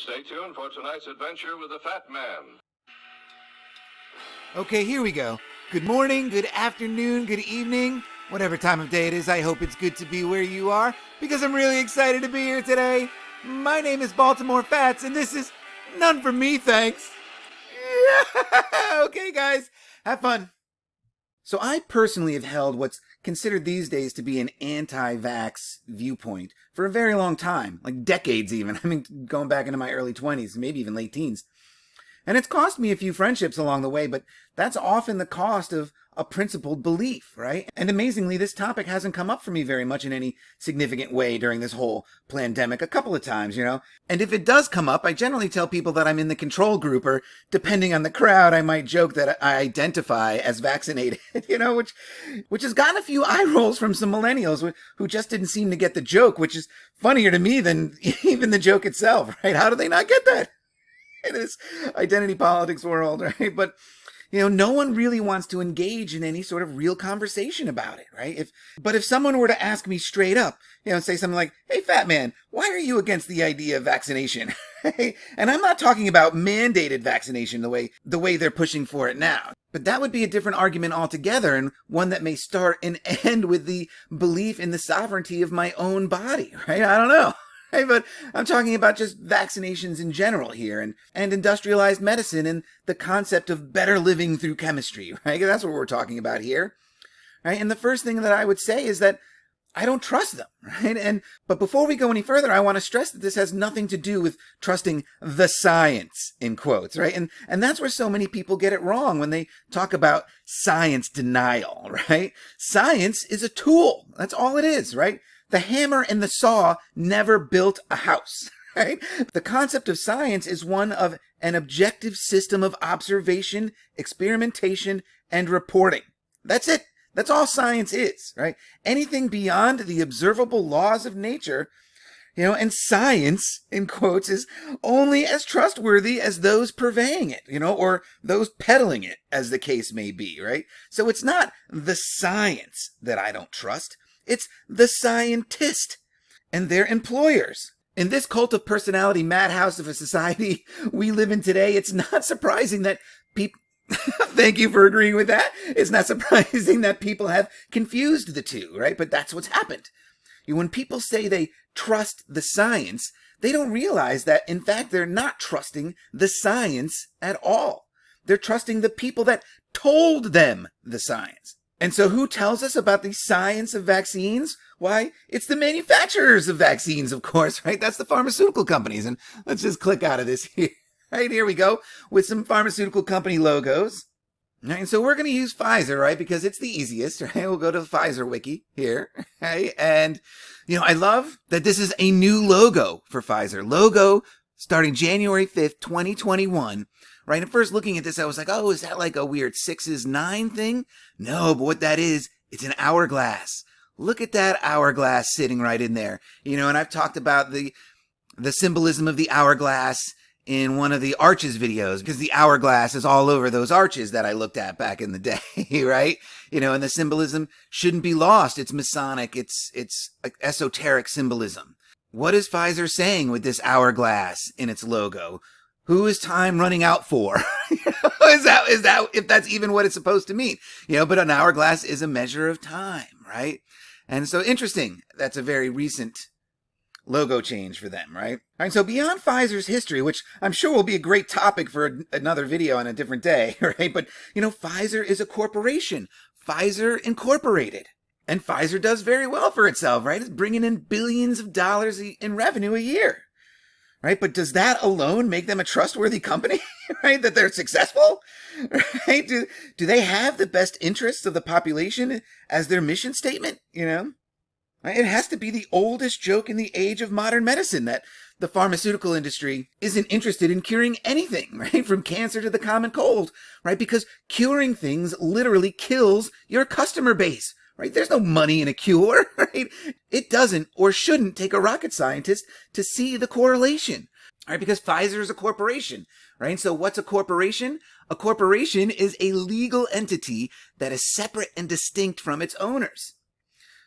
Stay tuned for tonight's adventure with the Fat Man. Okay, here we go. Good morning, good afternoon, good evening, whatever time of day it is. I hope it's good to be where you are because I'm really excited to be here today. My name is Baltimore Fats, and this is None for Me, thanks. Yeah. Okay, guys, have fun. So I personally have held what's considered these days to be an anti-vax viewpoint for a very long time, like decades even. I mean, going back into my early 20s, maybe even late teens. And it's cost me a few friendships along the way, but that's often the cost of a principled belief, right? And amazingly, this topic hasn't come up for me very much in any significant way during this whole pandemic, a couple of times, you know? And if it does come up, I generally tell people that I'm in the control group, or depending on the crowd, I might joke that I identify as vaccinated, you know, which has gotten a few eye rolls from some millennials who just didn't seem to get the joke, which is funnier to me than even the joke itself, right? How do they not get that? In this identity politics world, right? But, you know, no one really wants to engage in any sort of real conversation about it, right? But if someone were to ask me straight up, you know, say something like, "Hey, fat man, why are you against the idea of vaccination?" And I'm not talking about mandated vaccination the way they're pushing for it now. But that would be a different argument altogether, and one that may start and end with the belief in the sovereignty of my own body, right? I don't know. Hey, but I'm talking about just vaccinations in general here, and industrialized medicine and the concept of better living through chemistry, right? That's what we're talking about here, right? And the first thing that I would say is that I don't trust them, right? But before we go any further, I want to stress that this has nothing to do with trusting the science, in quotes, right? And that's where so many people get it wrong when they talk about science denial, right? Science is a tool. That's all it is, right? The hammer and the saw never built a house, right? The concept of science is one of an objective system of observation, experimentation, and reporting. That's it. That's all science is, right? Anything beyond the observable laws of nature, you know, and science, in quotes, is only as trustworthy as those purveying it, you know, or those peddling it, as the case may be, right? So it's not the science that I don't trust. It's the scientist and their employers. In this cult of personality madhouse of a society we live in today, it's not surprising that people... Thank you for agreeing with that. It's not surprising that people have confused the two, right? But that's what's happened. When people say they trust the science, they don't realize that, in fact, they're not trusting the science at all. They're trusting the people that told them the science. And so who tells us about the science of vaccines? Why, it's the manufacturers of vaccines, of course, right? That's the pharmaceutical companies. And let's just click out of this here. Right, here we go with some pharmaceutical company logos. Right, and so we're going to use Pfizer, right? Because it's the easiest, right? We'll go to the Pfizer wiki here. Right? And, you know, I love that this is a new logo for Pfizer. Logo starting January 5th, 2021. Right, and first looking at this, I was like, oh, is that like a weird 6's9 thing? No, but what that is, it's an hourglass. Look at that hourglass sitting right in there. You know, and I've talked about the symbolism of the hourglass in one of the arches videos, because the hourglass is all over those arches that I looked at back in the day, right? You know, and the symbolism shouldn't be lost. It's Masonic. It's esoteric symbolism. What is Pfizer saying with this hourglass in its logo? Who is time running out for? Is that if that's even what it's supposed to mean? You know, but an hourglass is a measure of time, right? And so interesting. That's a very recent logo change for them, right? All right, so beyond Pfizer's history, which I'm sure will be a great topic for another video on a different day, right? But, you know, Pfizer is a corporation. Pfizer Incorporated. And Pfizer does very well for itself, right? It's bringing in billions of dollars in revenue a year. Right? But does that alone make them a trustworthy company? Right? That they're successful? Right? Do they have the best interests of the population as their mission statement? You know? Right? It has to be the oldest joke in the age of modern medicine that the pharmaceutical industry isn't interested in curing anything, right? From cancer to the common cold, right? Because curing things literally kills your customer base. Right? There's no money in a cure, right? It doesn't or shouldn't take a rocket scientist to see the correlation, right? Because Pfizer is a corporation, right? So what's a corporation? A corporation is a legal entity that is separate and distinct from its owners.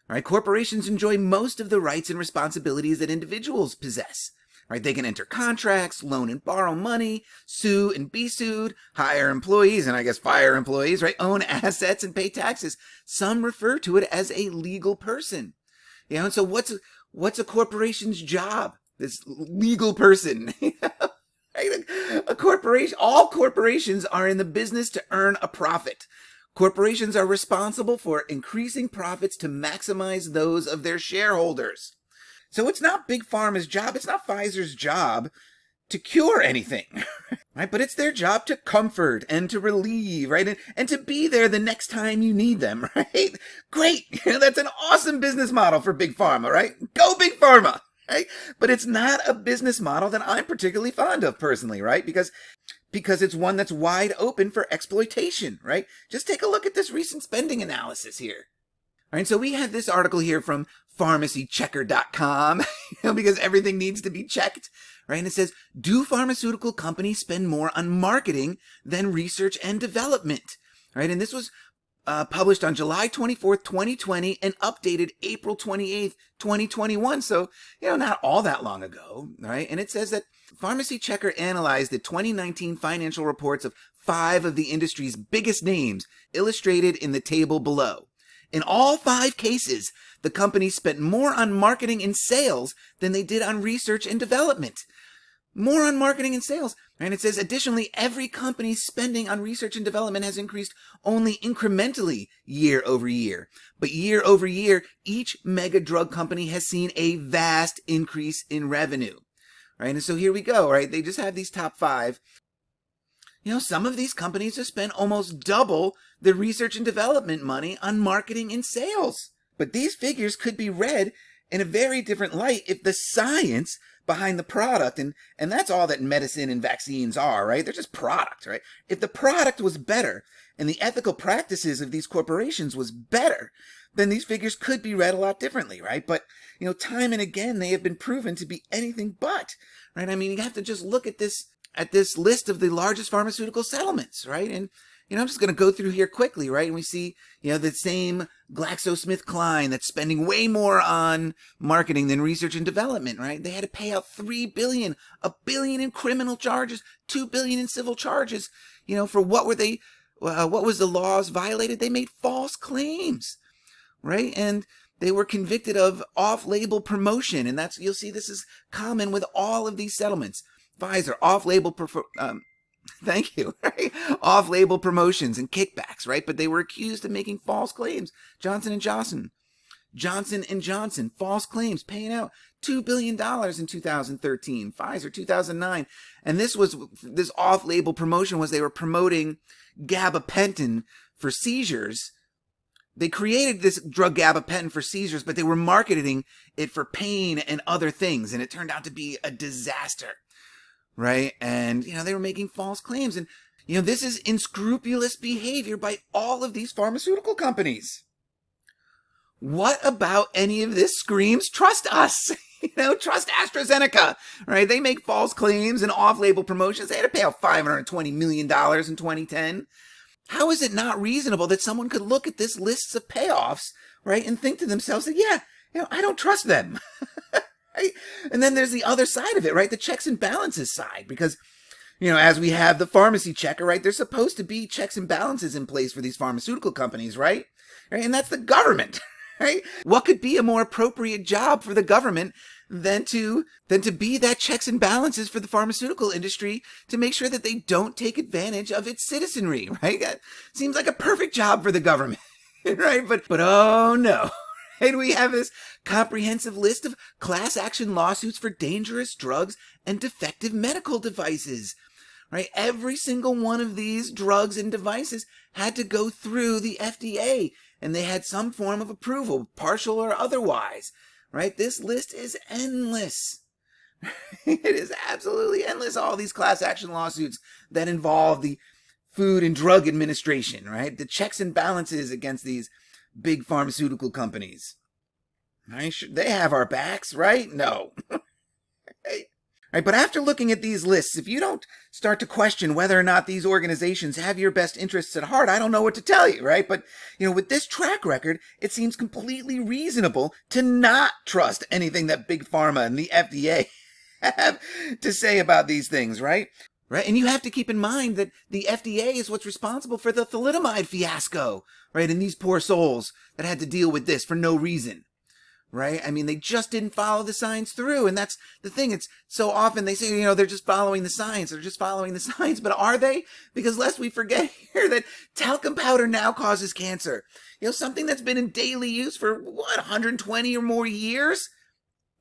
All right? Corporations enjoy most of the rights and responsibilities that individuals possess. right? They can enter contracts, loan and borrow money, sue and be sued, hire employees, and I guess fire employees, right? Own assets and pay taxes. Some refer to it as a legal person. And so what's a corporation's job? This legal person. A corporation, all corporations are in the business to earn a profit. Corporations are responsible for increasing profits to maximize those of their shareholders. So it's not Big Pharma's job, it's not Pfizer's job to cure anything, right? But it's their job to comfort and to relieve, right? And to be there the next time you need them, right? Great. That's an awesome business model for Big Pharma, right? Go Big Pharma, right? But it's not a business model that I'm particularly fond of personally, right? Because it's one that's wide open for exploitation, right? Just take a look at this recent spending analysis here. All right, so we had this article here from pharmacychecker.com, because everything needs to be checked, right? And it says, do pharmaceutical companies spend more on marketing than research and development? Right, and this was published on July 24th, 2020, and updated April 28th, 2021. So, not all that long ago, right? And it says that Pharmacy Checker analyzed the 2019 financial reports of 5 of the industry's biggest names, illustrated in the table below. In all 5 cases, the companies spent more on marketing and sales than they did on research and development. More on marketing and sales. And it says, additionally, every company's spending on research and development has increased only incrementally year over year. But year over year, each mega drug company has seen a vast increase in revenue. Right? And so here we go, right? They just have these top 5. Some of these companies have spent almost double the research and development money on marketing and sales. But these figures could be read in a very different light if the science behind the product, and that's all that medicine and vaccines are, right? They're just product, right? If the product was better and the ethical practices of these corporations was better, then these figures could be read a lot differently, right? But, time and again, they have been proven to be anything but, right? I mean, you have to just look at this list of the largest pharmaceutical settlements, right? And, I'm just going to go through here quickly, right? And we see, the same GlaxoSmithKline that's spending way more on marketing than research and development, right? They had to pay out $3 billion, $1 billion in criminal charges, $2 billion in civil charges, for what was the laws violated? They made false claims, right? And they were convicted of off-label promotion. And you'll see this is common with all of these settlements. Pfizer, off-label thank you, right? Off-label promotions and kickbacks, right? But they were accused of making false claims. Johnson & Johnson, false claims, paying out $2 billion in 2013. Pfizer, 2009. And this off-label promotion was they were promoting gabapentin for seizures. They created this drug gabapentin for seizures, but they were marketing it for pain and other things. And it turned out to be a disaster. Right? And, they were making false claims. And, this is unscrupulous behavior by all of these pharmaceutical companies. What about any of this screams, trust us? Trust AstraZeneca, right? They make false claims and off-label promotions. They had to pay out $520 million in 2010. How is it not reasonable that someone could look at this list of payoffs, right, and think to themselves that, I don't trust them. Right? And then there's the other side of it, right? The checks and balances side, because, as we have the pharmacy checker, right? There's supposed to be checks and balances in place for these pharmaceutical companies, right? And that's the government, right? What could be a more appropriate job for the government than to be that checks and balances for the pharmaceutical industry to make sure that they don't take advantage of its citizenry, right? That seems like a perfect job for the government, right? But oh no. And we have this comprehensive list of class action lawsuits for dangerous drugs and defective medical devices, right? Every single one of these drugs and devices had to go through the FDA, and they had some form of approval, partial or otherwise, right? This list is endless. It is absolutely endless, all these class action lawsuits that involve the Food and Drug Administration, right? The checks and balances against these big pharmaceutical companies. They have our backs, right? No. Right, but after looking at these lists, if you don't start to question whether or not these organizations have your best interests at heart, I don't know what to tell you, right? But, with this track record, it seems completely reasonable to not trust anything that Big Pharma and the FDA have to say about these things, right? Right, and you have to keep in mind that the FDA is what's responsible for the thalidomide fiasco, right? And these poor souls that had to deal with this for no reason, right? I mean, they just didn't follow the science through, and that's the thing. It's so often they say, they're just following the science, but are they? Because lest we forget here that talcum powder now causes cancer. Something that's been in daily use for 120 or more years?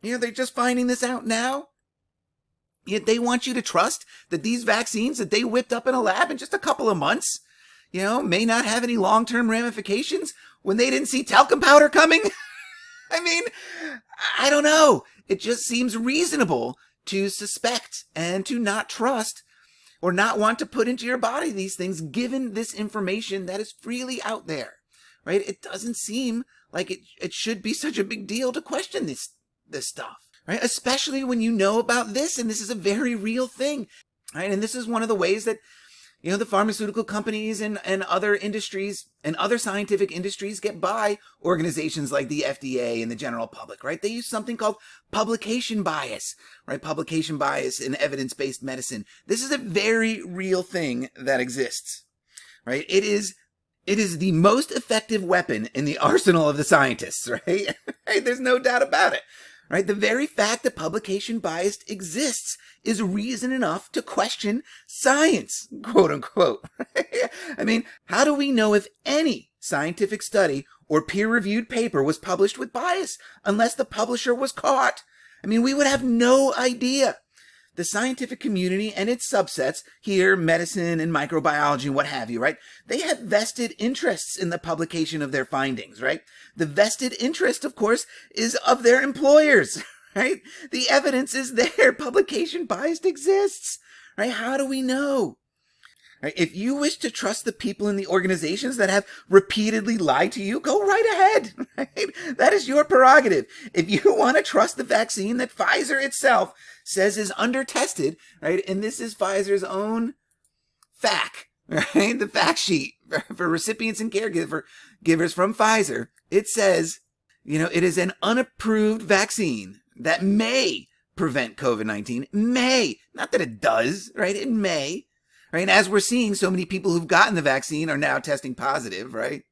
They're just finding this out now. Yet they want you to trust that these vaccines that they whipped up in a lab in just a couple of months, may not have any long-term ramifications when they didn't see talcum powder coming. I mean, I don't know. It just seems reasonable to suspect and to not trust or not want to put into your body these things given this information that is freely out there, right? It doesn't seem like it should be such a big deal to question this stuff. Right? Especially when you know about this, and this is a very real thing, right? And this is one of the ways that, the pharmaceutical companies and other industries and other scientific industries get by organizations like the FDA and the general public, right? They use something called publication bias, right? Publication bias in evidence-based medicine. This is a very real thing that exists, right? It is the most effective weapon in the arsenal of the scientists, right? There's no doubt about it. Right? The very fact that publication bias exists is reason enough to question science, quote unquote. I mean, how do we know if any scientific study or peer-reviewed paper was published with bias unless the publisher was caught? I mean, we would have no idea. The scientific community and its subsets here, medicine and microbiology and what have you, right? They have vested interests in the publication of their findings, right? The vested interest, of course, is of their employers, right? The evidence is there. Publication bias exists, right? How do we know? Right? If you wish to trust the people in the organizations that have repeatedly lied to you, go right ahead. Right? That is your prerogative. If you want to trust the vaccine that Pfizer itself says is under-tested, right? And this is Pfizer's own fact, right? The fact sheet for recipients and caregivers from Pfizer. It says, it is an unapproved vaccine that may prevent COVID-19. May. Not that it does, right? It may. Right? And as we're seeing, so many people who've gotten the vaccine are now testing positive, right?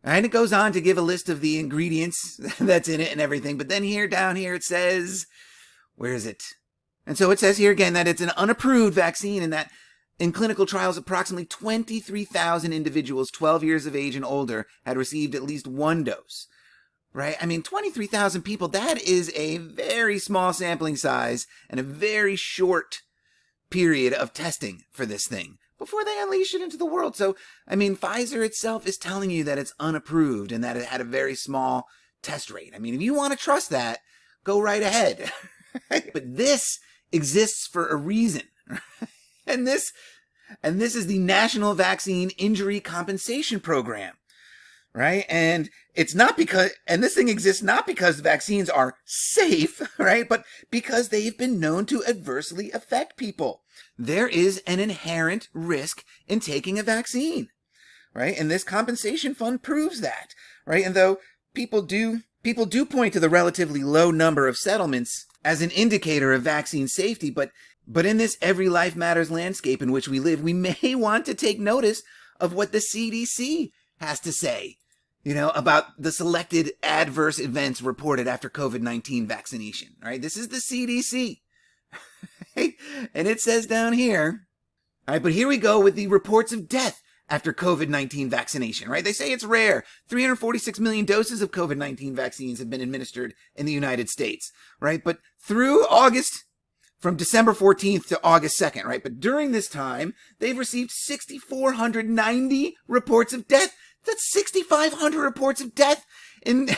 And it goes on to give a list of the ingredients that's in it and everything. But then down here, it says, where is it? And so it says here again that it's an unapproved vaccine and that in clinical trials, approximately 23,000 individuals 12 years of age and older had received at least one dose. Right? I mean, 23,000 people, that is a very small sampling size and a very short period of testing for this thing before they unleash it into the world. So, I mean, Pfizer itself is telling you that it's unapproved and that it had a very small test rate. I mean, if you want to trust that, go right ahead. But this exists for a reason. And this is the National Vaccine Injury Compensation Program. Right? And it's not because, and this thing exists not because vaccines are safe, right? But because they've been known to adversely affect people. There is an inherent risk in taking a vaccine, right? And this compensation fund proves that, right? And though people do point to the relatively low number of settlements as an indicator of vaccine safety, but in this every life matters landscape in which we live, we may want to take notice of what the CDC has to say, about the selected adverse events reported after COVID-19 vaccination, right? This is the CDC. And it says down here, all right, but here we go with the reports of death after COVID-19 vaccination, right? They say it's rare. 346 million doses of COVID-19 vaccines have been administered in the United States, right? But through August, from December 14th to August 2nd, right? But during this time, they've received 6,490 reports of death. That's 6,500 reports of death in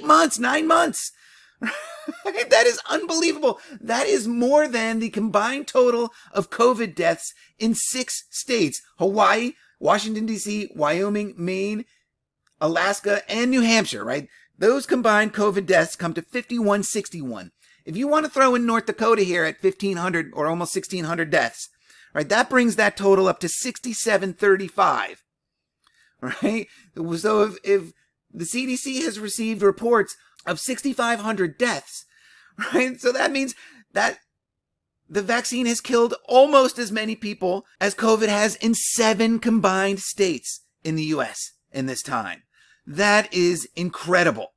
9 months. That is unbelievable. That is more than the combined total of COVID deaths in 6 states: Hawaii, Washington, D.C., Wyoming, Maine, Alaska, and New Hampshire, right? Those combined COVID deaths come to 5,161. If you want to throw in North Dakota here at 1,500 or almost 1,600 deaths, right, that brings that total up to 6,735. Right? So if the CDC has received reports of 6,500 deaths, right? So that means that the vaccine has killed almost as many people as COVID has in 7 combined states in the US in this time. That is incredible,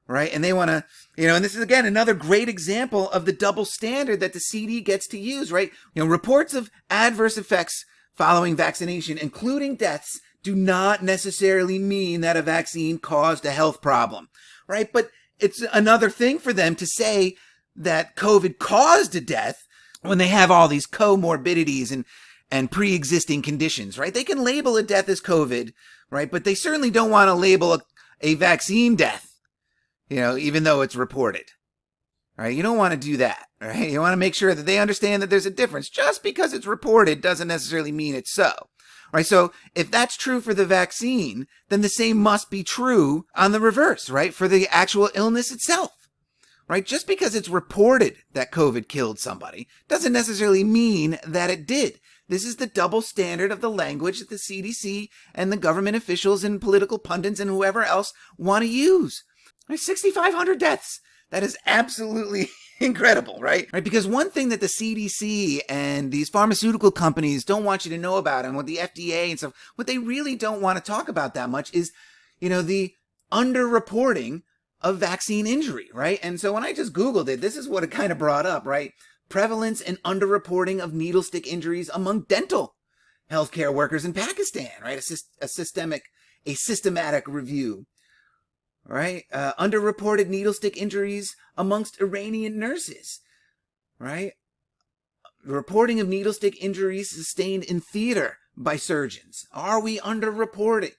right? And they want to, and this is again another great example of the double standard that the CD gets to use, right? Reports of adverse effects following vaccination, including deaths, do not necessarily mean that a vaccine caused a health problem, right? But it's another thing for them to say that COVID caused a death when they have all these comorbidities and pre-existing conditions, right? They can label a death as COVID, right? But they certainly don't want to label a vaccine death, even though it's reported, right? You don't want to do that, right? You want to make sure that they understand that there's a difference. Just because it's reported doesn't necessarily mean it's so, right? So if that's true for the vaccine, then the same must be true on the reverse, right? For the actual illness itself. Right? Just because it's reported that COVID killed somebody doesn't necessarily mean that it did. This is the double standard of the language that the CDC and the government officials and political pundits and whoever else want to use. 6,500 deaths. That is absolutely incredible, right? Because one thing that the CDC and these pharmaceutical companies don't want you to know about, and what the FDA and stuff, what they really don't want to talk about that much is, the underreporting of vaccine injury, right? And so when I just Googled it, this is what it kind of brought up, right? Prevalence and underreporting of needle stick injuries among dental healthcare workers in Pakistan, right? A systematic review, right? Underreported needle stick injuries amongst Iranian nurses, right? Reporting of needle stick injuries sustained in theater by surgeons. Are we underreporting?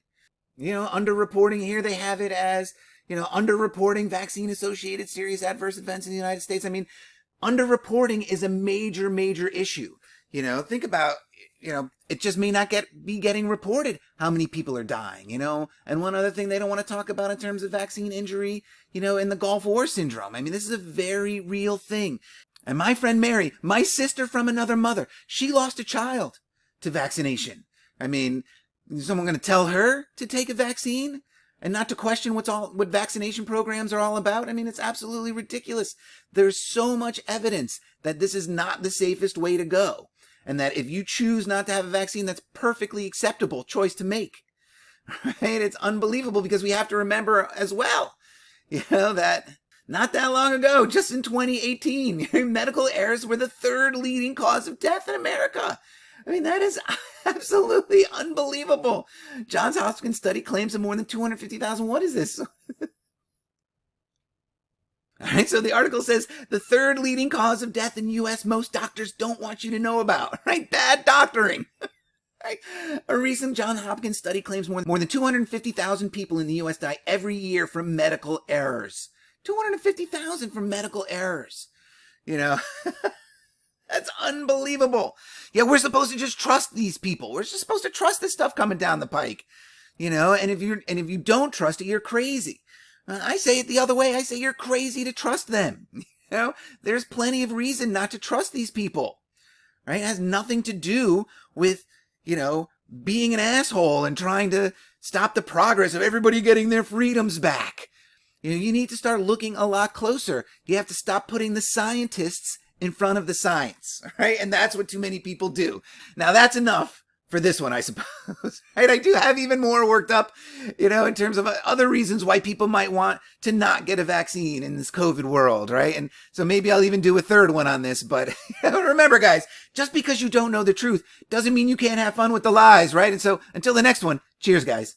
Underreporting here, they have it as underreporting vaccine-associated serious adverse events in the United States. I mean, underreporting is a major, major issue. Think about, it just may not be getting reported how many people are dying, And one other thing they don't want to talk about in terms of vaccine injury, in the Gulf War syndrome. I mean, this is a very real thing. And my friend Mary, my sister from another mother, she lost a child to vaccination. I mean, is someone going to tell her to take a vaccine? And not to question what vaccination programs are all about? I mean, it's absolutely ridiculous. There's so much evidence that this is not the safest way to go. And that if you choose not to have a vaccine, that's perfectly acceptable choice to make. Right? It's unbelievable because we have to remember as well, that not that long ago, just in 2018, medical errors were the 3rd leading cause of death in America. I mean, that is absolutely unbelievable. Johns Hopkins study claims of more than 250,000. What is this? All right, so the article says the 3rd leading cause of death in U.S. most doctors don't want you to know about. Right? Bad doctoring. Right? A recent Johns Hopkins study claims more than 250,000 people in the U.S. die every year from medical errors. 250,000 from medical errors. That's unbelievable. Yeah, we're supposed to just trust these people. We're just supposed to trust this stuff coming down the pike. And if you don't trust it, you're crazy. I say it the other way. I say you're crazy to trust them. There's plenty of reason not to trust these people. Right? It has nothing to do with, being an asshole and trying to stop the progress of everybody getting their freedoms back. You need to start looking a lot closer. You have to stop putting the scientists in front of the science, right? And that's what too many people do. Now that's enough for this one, I suppose, right? I do have even more worked up, in terms of other reasons why people might want to not get a vaccine in this COVID world, right? And so maybe I'll even do a 3rd one on this, but remember guys, just because you don't know the truth doesn't mean you can't have fun with the lies, right? And so until the next one, cheers guys.